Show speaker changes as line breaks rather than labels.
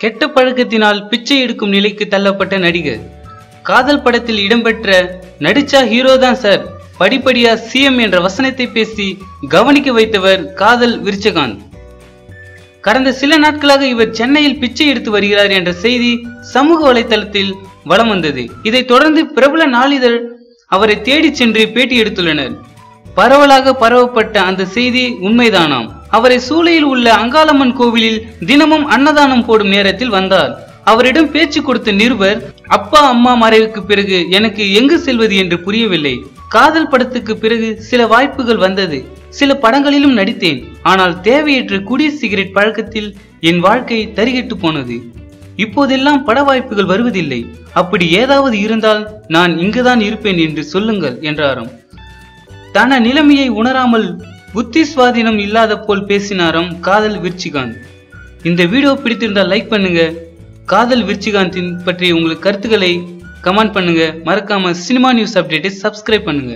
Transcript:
கெட்ட பழக்கத்தினால் பிச்சை எடுக்கும் நிலைக்கு தள்ளப்பட்ட நடிகர். காதல் படத்தில் இடம்பெற்ற நடிச்சா ஹீரோ தான் சார், படிப்படியா சிஎம் என்ற வசனத்தை பேசி கவனிக்க வைத்தவர் காதல் விருச்சிகாந்த். கடந்த சில நாட்களாக இவர் சென்னையில் பிச்சை எடுத்து வருகிறார் என்ற செய்தி சமூக வலைதளத்தில் வலம் வந்தது. இதைத் தொடர்ந்து பிரபல நாளிதழ் அவரை தேடி சென்று பேட்டி எடுத்துள்ளனர். பரவலாக பரவப்பட்ட அந்த செய்தி உண்மைதானாம். அவரை சூளையில் உள்ள அங்காளம்மன் கோவிலில் தினமும் அன்னதானம் போடும் நேரத்தில் வந்தார். அவரிடம் பேச்சு கொடுத்த நிருபர், அப்பா அம்மா மறைவுக்கு பிறகு எனக்கு எங்கு செல்வது என்று புரியவில்லை. காதல் படத்துக்கு பிறகு சில வாய்ப்புகள் வந்தது, சில படங்களிலும் நடித்தேன். ஆனால் தேவையற்ற குடி சிகரெட் பழக்கத்தில் என் வாழ்க்கை தரிகெட்டு போனது. இப்போதெல்லாம் பட வாய்ப்புகள் வருவதில்லை. அப்படி ஏதாவது இருந்தால் நான் இங்குதான் இருப்பேன் என்று சொல்லுங்கள் என்றாராம். தன நிலைமையை உணராமல் புத்தி சுவாதீனம் இல்லாத போல் பேசினாராம் காதல் விருச்சிகாந்த். இந்த வீடியோ பிடித்திருந்தால் லைக் பண்ணுங்க. காதல் விருச்சிகாந்தின் பற்றி உங்களுக்கு கருத்துக்களை கமெண்ட் பண்ணுங்க. மறக்காம சினிமா நியூஸ் அப்டேட்டை சப்ஸ்கிரைப் பண்ணுங்க.